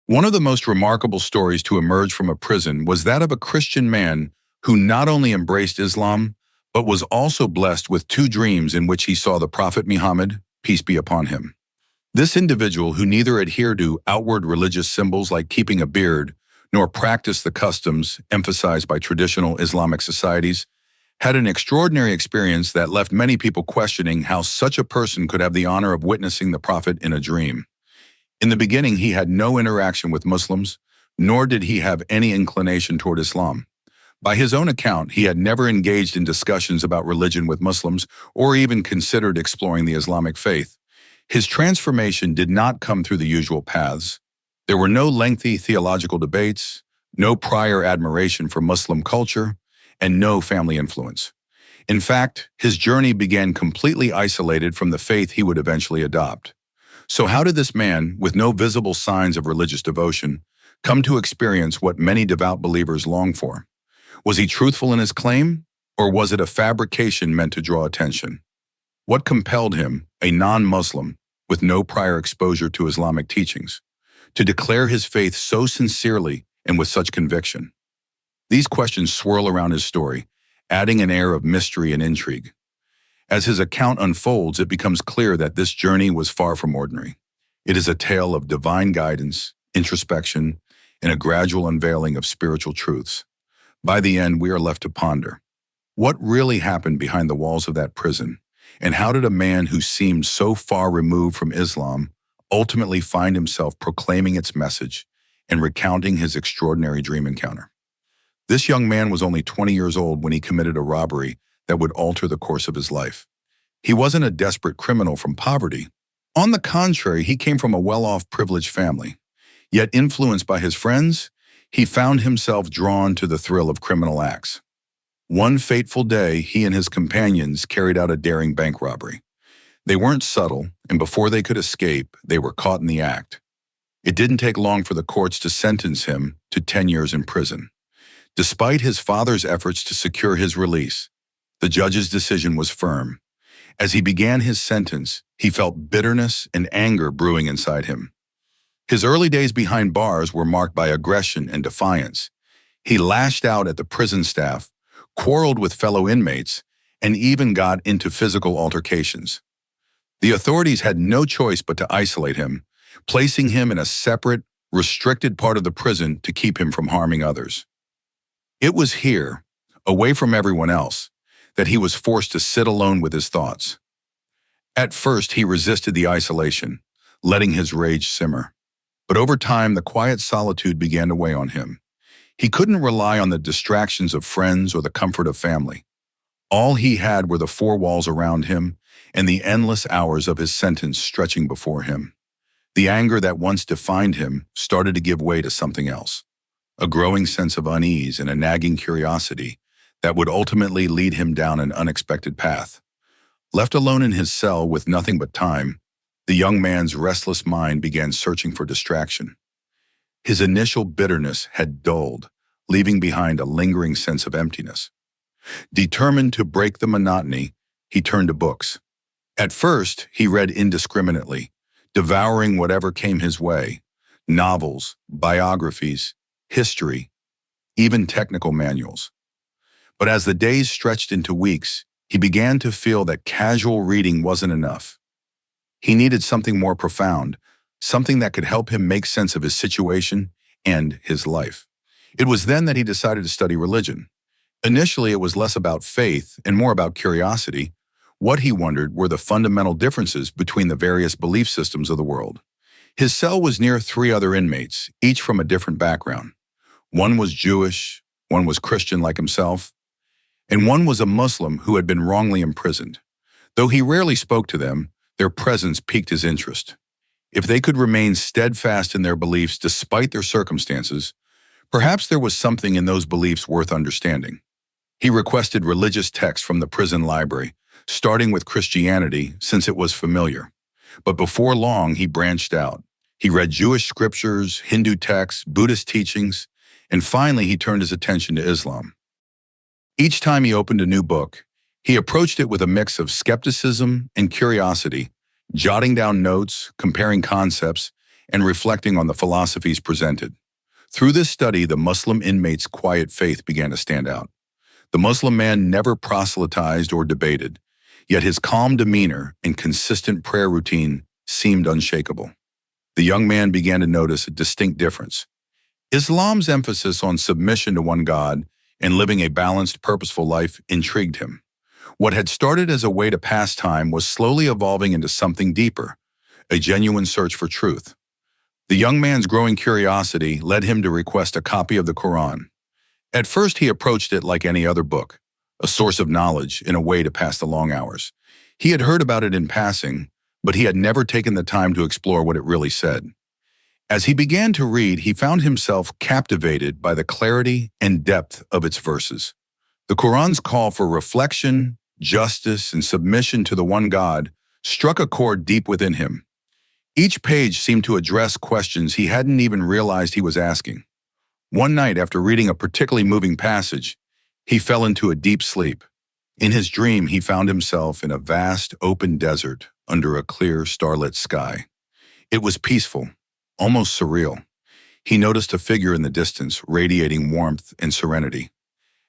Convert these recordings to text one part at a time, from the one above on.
One of the most remarkable stories to emerge from a prison was that of a Christian man who not only embraced Islam, but was also blessed with two dreams in which he saw the Prophet Muhammad, peace be upon him. This individual, who neither adhered to outward religious symbols like keeping a beard, nor practiced the customs emphasized by traditional Islamic societies, had an extraordinary experience that left many people questioning how such a person could have the honor of witnessing the Prophet in a dream. In the beginning, he had no interaction with Muslims, nor did he have any inclination toward Islam. By his own account, he had never engaged in discussions about religion with Muslims or even considered exploring the Islamic faith. His transformation did not come through the usual paths. There were no lengthy theological debates, no prior admiration for Muslim culture, and no family influence. In fact, his journey began completely isolated from the faith he would eventually adopt. So how did this man, with no visible signs of religious devotion, come to experience what many devout believers long for? Was he truthful in his claim, or was it a fabrication meant to draw attention? What compelled him, a non-Muslim, with no prior exposure to Islamic teachings, to declare his faith so sincerely and with such conviction? These questions swirl around his story, adding an air of mystery and intrigue. As his account unfolds, it becomes clear that this journey was far from ordinary. It is a tale of divine guidance, introspection, and a gradual unveiling of spiritual truths. By the end, we are left to ponder. What really happened behind the walls of that prison? And how did a man who seemed so far removed from Islam ultimately find himself proclaiming its message and recounting his extraordinary dream encounter? This young man was only 20 years old when he committed a robbery that would alter the course of his life. He wasn't a desperate criminal from poverty. On the contrary, he came from a well-off, privileged family. Yet, influenced by his friends, he found himself drawn to the thrill of criminal acts. One fateful day, he and his companions carried out a daring bank robbery. They weren't subtle, and before they could escape, they were caught in the act. It didn't take long for the courts to sentence him to 10 years in prison. Despite his father's efforts to secure his release, the judge's decision was firm. As he began his sentence, he felt bitterness and anger brewing inside him. His early days behind bars were marked by aggression and defiance. He lashed out at the prison staff, quarreled with fellow inmates, and even got into physical altercations. The authorities had no choice but to isolate him, placing him in a separate, restricted part of the prison to keep him from harming others. It was here, away from everyone else, that he was forced to sit alone with his thoughts. At first, he resisted the isolation, letting his rage simmer. But over time, the quiet solitude began to weigh on him. He couldn't rely on the distractions of friends or the comfort of family. All he had were the four walls around him and the endless hours of his sentence stretching before him. The anger that once defined him started to give way to something else, a growing sense of unease and a nagging curiosity that would ultimately lead him down an unexpected path. Left alone in his cell with nothing but time, the young man's restless mind began searching for distraction. His initial bitterness had dulled, leaving behind a lingering sense of emptiness. Determined to break the monotony, he turned to books. At first, he read indiscriminately, devouring whatever came his way: novels, biographies, history, even technical manuals. But as the days stretched into weeks, he began to feel that casual reading wasn't enough. He needed something more profound, something that could help him make sense of his situation and his life. It was then that he decided to study religion. Initially, it was less about faith and more about curiosity. What he wondered were the fundamental differences between the various belief systems of the world. His cell was near 3 other inmates, each from a different background. One was Jewish, one was Christian like himself, and one was a Muslim who had been wrongly imprisoned. Though he rarely spoke to them, their presence piqued his interest. If they could remain steadfast in their beliefs despite their circumstances, perhaps there was something in those beliefs worth understanding. He requested religious texts from the prison library, starting with Christianity since it was familiar. But before long, he branched out. He read Jewish scriptures, Hindu texts, Buddhist teachings, and finally he turned his attention to Islam. Each time he opened a new book, he approached it with a mix of skepticism and curiosity, jotting down notes, comparing concepts, and reflecting on the philosophies presented. Through this study, the Muslim inmate's quiet faith began to stand out. The Muslim man never proselytized or debated, yet his calm demeanor and consistent prayer routine seemed unshakable. The young man began to notice a distinct difference. Islam's emphasis on submission to one God and living a balanced, purposeful life intrigued him. What had started as a way to pass time was slowly evolving into something deeper, a genuine search for truth. The young man's growing curiosity led him to request a copy of the Quran. At first, he approached it like any other book, a source of knowledge in a way to pass the long hours. He had heard about it in passing, but he had never taken the time to explore what it really said. As he began to read, he found himself captivated by the clarity and depth of its verses. The Quran's call for reflection, justice, and submission to the one God struck a chord deep within him. Each page seemed to address questions he hadn't even realized he was asking. One night, after reading a particularly moving passage, he fell into a deep sleep. In his dream, he found himself in a vast, open desert under a clear, starlit sky. It was peaceful, almost surreal. He noticed a figure in the distance, radiating warmth and serenity.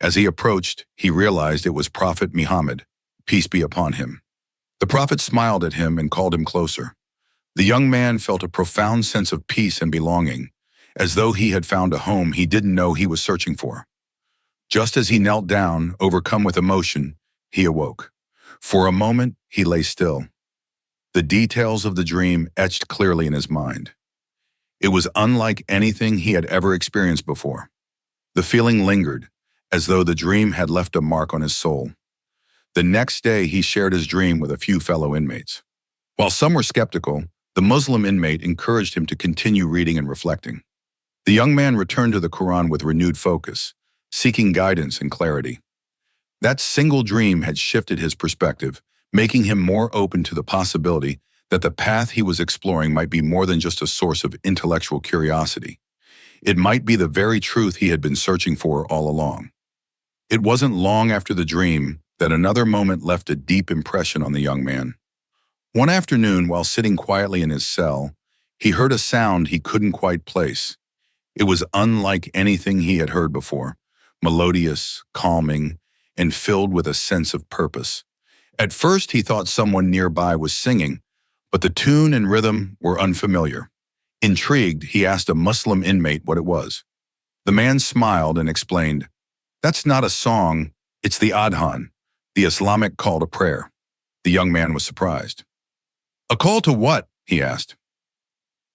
As he approached, he realized it was Prophet Muhammad, peace be upon him. The prophet smiled at him and called him closer. The young man felt a profound sense of peace and belonging, as though he had found a home he didn't know he was searching for. Just as he knelt down, overcome with emotion, he awoke. For a moment, he lay still. The details of the dream etched clearly in his mind. It was unlike anything he had ever experienced before. The feeling lingered, as though the dream had left a mark on his soul. The next day, he shared his dream with a few fellow inmates. While some were skeptical, the Muslim inmate encouraged him to continue reading and reflecting. The young man returned to the Quran with renewed focus, seeking guidance and clarity. That single dream had shifted his perspective, making him more open to the possibility that the path he was exploring might be more than just a source of intellectual curiosity. It might be the very truth he had been searching for all along. It wasn't long after the dream that another moment left a deep impression on the young man. One afternoon, while sitting quietly in his cell, he heard a sound he couldn't quite place. It was unlike anything he had heard before, melodious, calming, and filled with a sense of purpose. At first, he thought someone nearby was singing, but the tune and rhythm were unfamiliar. Intrigued, he asked a Muslim inmate what it was. The man smiled and explained, "That's not a song, it's the adhan, the Islamic call to prayer." The young man was surprised. "A call to what?" he asked.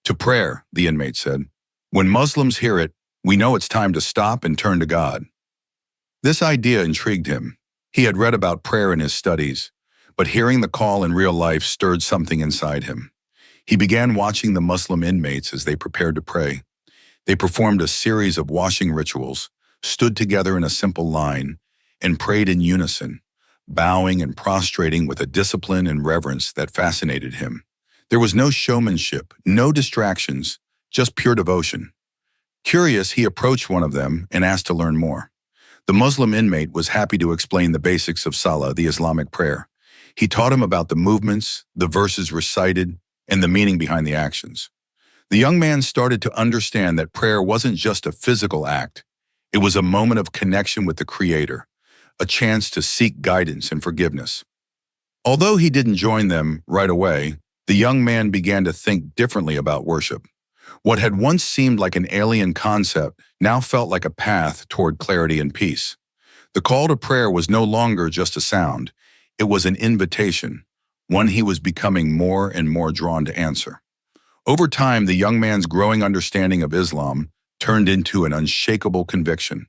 "To prayer," the inmate said. "When Muslims hear it, we know it's time to stop and turn to God." This idea intrigued him. He had read about prayer in his studies, but hearing the call in real life stirred something inside him. He began watching the Muslim inmates as they prepared to pray. They performed a series of washing rituals, stood together in a simple line, and prayed in unison, bowing and prostrating with a discipline and reverence that fascinated him. There was no showmanship, no distractions, just pure devotion. Curious, he approached one of them and asked to learn more. The Muslim inmate was happy to explain the basics of Salah, the Islamic prayer. He taught him about the movements, the verses recited, and the meaning behind the actions. The young man started to understand that prayer wasn't just a physical act. It was a moment of connection with the Creator, a chance to seek guidance and forgiveness. Although he didn't join them right away, the young man began to think differently about worship. What had once seemed like an alien concept now felt like a path toward clarity and peace. The call to prayer was no longer just a sound. It was an invitation, one he was becoming more and more drawn to answer. Over time, the young man's growing understanding of Islam turned into an unshakable conviction.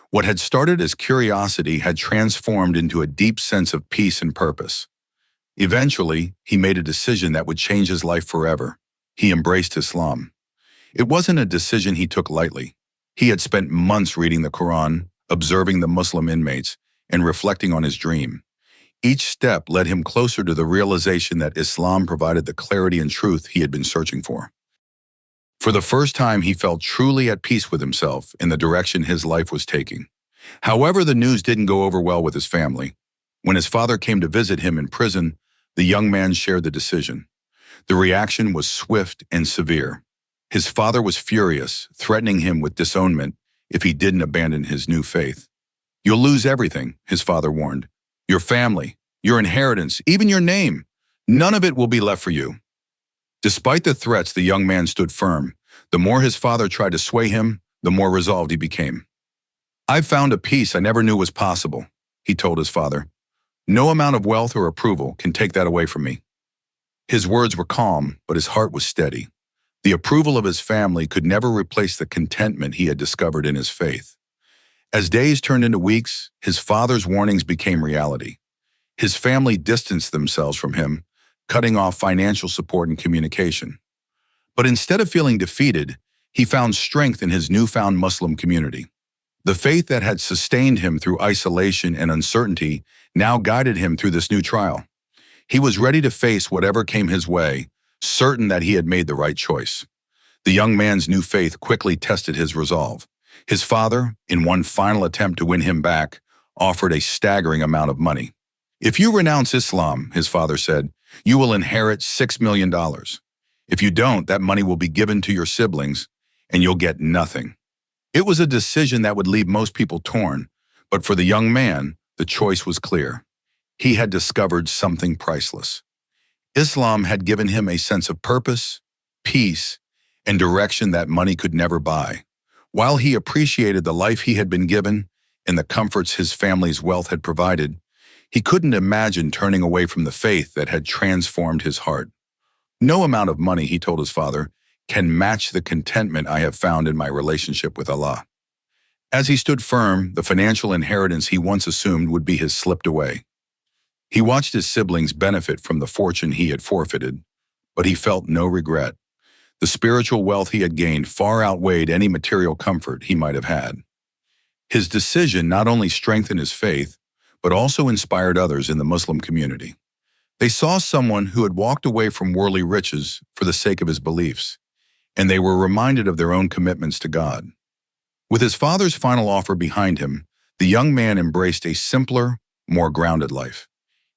What had started as curiosity had transformed into a deep sense of peace and purpose. Eventually, he made a decision that would change his life forever. He embraced Islam. It wasn't a decision he took lightly. He had spent months reading the Quran, observing the Muslim inmates, and reflecting on his dream. Each step led him closer to the realization that Islam provided the clarity and truth he had been searching for. For the first time, he felt truly at peace with himself in the direction his life was taking. However, the news didn't go over well with his family. When his father came to visit him in prison, the young man shared the decision. The reaction was swift and severe. His father was furious, threatening him with disownment if he didn't abandon his new faith. "You'll lose everything," his father warned. "Your family, your inheritance, even your name. None of it will be left for you." Despite the threats, the young man stood firm. The more his father tried to sway him, the more resolved he became. "I've found a peace I never knew was possible," he told his father. "No amount of wealth or approval can take that away from me." His words were calm, but his heart was steady. The approval of his family could never replace the contentment he had discovered in his faith. As days turned into weeks, his father's warnings became reality. His family distanced themselves from him, cutting off financial support and communication. But instead of feeling defeated, he found strength in his newfound Muslim community. The faith that had sustained him through isolation and uncertainty now guided him through this new trial. He was ready to face whatever came his way, certain that he had made the right choice. The young man's new faith quickly tested his resolve. His father, in one final attempt to win him back, offered a staggering amount of money. "If you renounce Islam," his father said, "you will inherit $6 million. If you don't, that money will be given to your siblings, and you'll get nothing." It was a decision that would leave most people torn, but for the young man, the choice was clear. He had discovered something priceless. Islam had given him a sense of purpose, peace, and direction that money could never buy. While he appreciated the life he had been given and the comforts his family's wealth had provided, he couldn't imagine turning away from the faith that had transformed his heart. "No amount of money," he told his father, "can match the contentment I have found in my relationship with Allah." As he stood firm, the financial inheritance he once assumed would be his slipped away. He watched his siblings benefit from the fortune he had forfeited, but he felt no regret. The spiritual wealth he had gained far outweighed any material comfort he might have had. His decision not only strengthened his faith, but also inspired others in the Muslim community. They saw someone who had walked away from worldly riches for the sake of his beliefs, and they were reminded of their own commitments to God. With his father's final offer behind him, the young man embraced a simpler, more grounded life.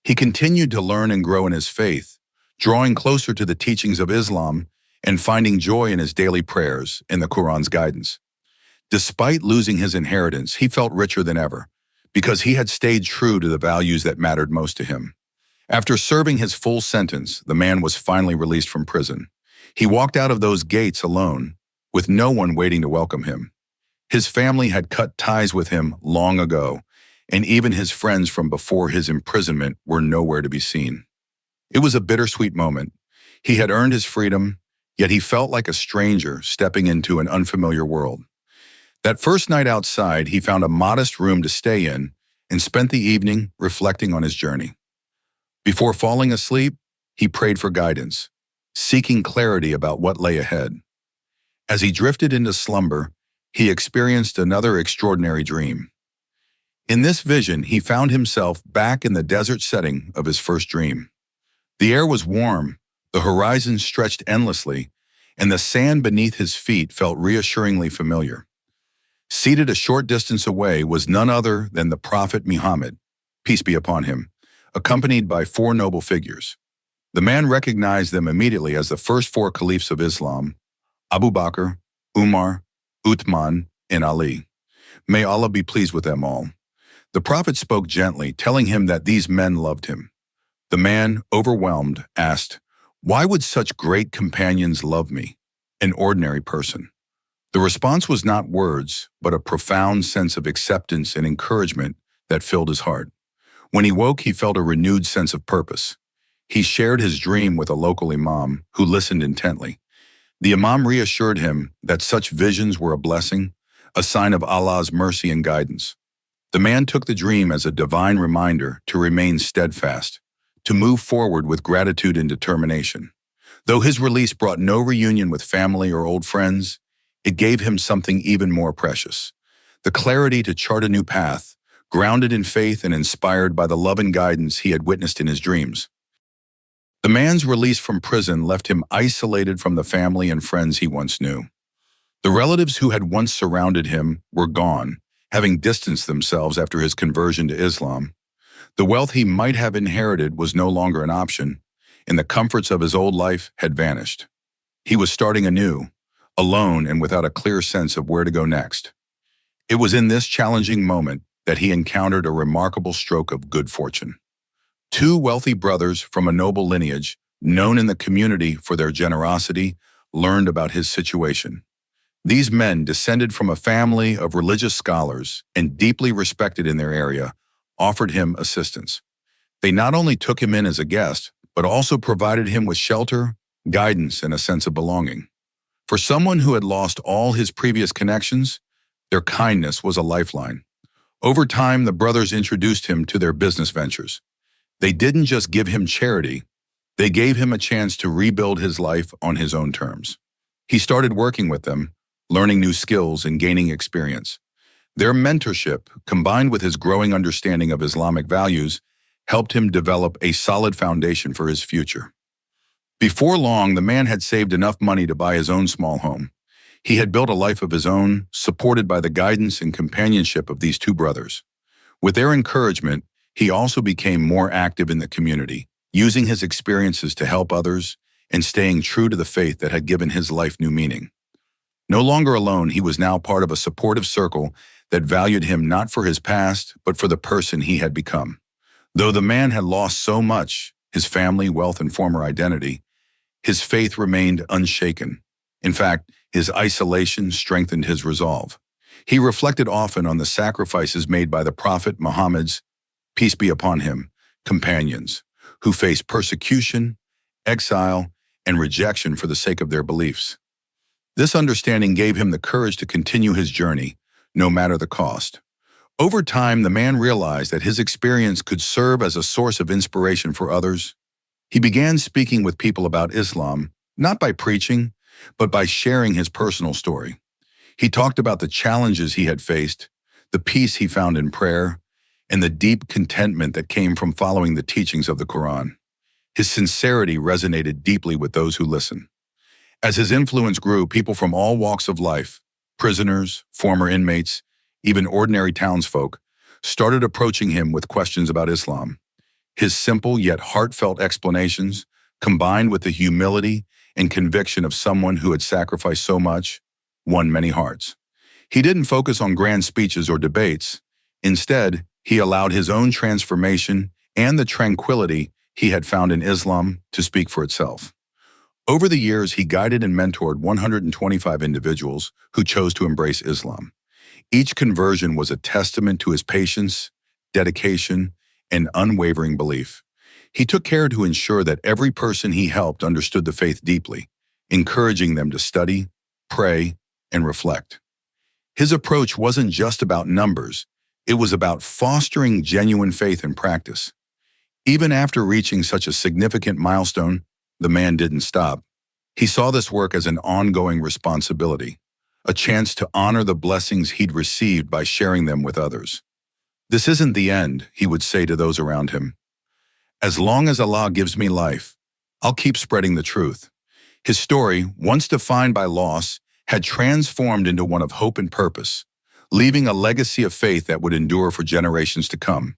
He continued to learn and grow in his faith, drawing closer to the teachings of Islam and finding joy in his daily prayers and the Quran's guidance. Despite losing his inheritance, he felt richer than ever, because he had stayed true to the values that mattered most to him. After serving his full sentence, the man was finally released from prison. He walked out of those gates alone, with no one waiting to welcome him. His family had cut ties with him long ago, and even his friends from before his imprisonment were nowhere to be seen. It was a bittersweet moment. He had earned his freedom, yet he felt like a stranger stepping into an unfamiliar world. That first night outside, he found a modest room to stay in and spent the evening reflecting on his journey. Before falling asleep, he prayed for guidance, seeking clarity about what lay ahead. As he drifted into slumber, he experienced another extraordinary dream. In this vision, he found himself back in the desert setting of his first dream. The air was warm, the horizon stretched endlessly, and the sand beneath his feet felt reassuringly familiar. Seated a short distance away was none other than the Prophet Muhammad, peace be upon him, accompanied by four noble figures. The man recognized them immediately as the first four caliphs of Islam, Abu Bakr, Umar, Uthman, and Ali. May Allah be pleased with them all. The Prophet spoke gently, telling him that these men loved him. The man, overwhelmed, asked, "Why would such great companions love me, an ordinary person?" The response was not words, but a profound sense of acceptance and encouragement that filled his heart. When he woke, he felt a renewed sense of purpose. He shared his dream with a local imam who listened intently. The imam reassured him that such visions were a blessing, a sign of Allah's mercy and guidance. The man took the dream as a divine reminder to remain steadfast, to move forward with gratitude and determination. Though his release brought no reunion with family or old friends, it gave him something even more precious: the clarity to chart a new path, grounded in faith and inspired by the love and guidance he had witnessed in his dreams. The man's release from prison left him isolated from the family and friends he once knew. The relatives who had once surrounded him were gone, having distanced themselves after his conversion to Islam. The wealth he might have inherited was no longer an option, and the comforts of his old life had vanished. He was starting anew, alone and without a clear sense of where to go next. It was in this challenging moment that he encountered a remarkable stroke of good fortune. Two wealthy brothers from a noble lineage, known in the community for their generosity, learned about his situation. These men, descended from a family of religious scholars and deeply respected in their area, offered him assistance. They not only took him in as a guest, but also provided him with shelter, guidance, and a sense of belonging. For someone who had lost all his previous connections, their kindness was a lifeline. Over time, the brothers introduced him to their business ventures. They didn't just give him charity, they gave him a chance to rebuild his life on his own terms. He started working with them, learning new skills and gaining experience. Their mentorship, combined with his growing understanding of Islamic values, helped him develop a solid foundation for his future. Before long, the man had saved enough money to buy his own small home. He had built a life of his own, supported by the guidance and companionship of these two brothers. With their encouragement, he also became more active in the community, using his experiences to help others and staying true to the faith that had given his life new meaning. No longer alone, he was now part of a supportive circle that valued him not for his past, but for the person he had become. Though the man had lost so much, his family, wealth, and former identity, his faith remained unshaken. In fact, his isolation strengthened his resolve. He reflected often on the sacrifices made by the Prophet Muhammad's, peace be upon him, companions, who faced persecution, exile, and rejection for the sake of their beliefs. This understanding gave him the courage to continue his journey, no matter the cost. Over time, the man realized that his experience could serve as a source of inspiration for others. He began speaking with people about Islam, not by preaching, but by sharing his personal story. He talked about the challenges he had faced, the peace he found in prayer, and the deep contentment that came from following the teachings of the Quran. His sincerity resonated deeply with those who listened. As his influence grew, people from all walks of life, prisoners, former inmates, even ordinary townsfolk, started approaching him with questions about Islam. His simple yet heartfelt explanations, combined with the humility and conviction of someone who had sacrificed so much, won many hearts. He didn't focus on grand speeches or debates. Instead, he allowed his own transformation and the tranquility he had found in Islam to speak for itself. Over the years, he guided and mentored 125 individuals who chose to embrace Islam. Each conversion was a testament to his patience, dedication, and unwavering belief. He took care to ensure that every person he helped understood the faith deeply, encouraging them to study, pray, and reflect. His approach wasn't just about numbers, it was about fostering genuine faith in practice. Even after reaching such a significant milestone, the man didn't stop. He saw this work as an ongoing responsibility, a chance to honor the blessings he'd received by sharing them with others. "This isn't the end," he would say to those around him. "As long as Allah gives me life, I'll keep spreading the truth." His story, once defined by loss, had transformed into one of hope and purpose, leaving a legacy of faith that would endure for generations to come.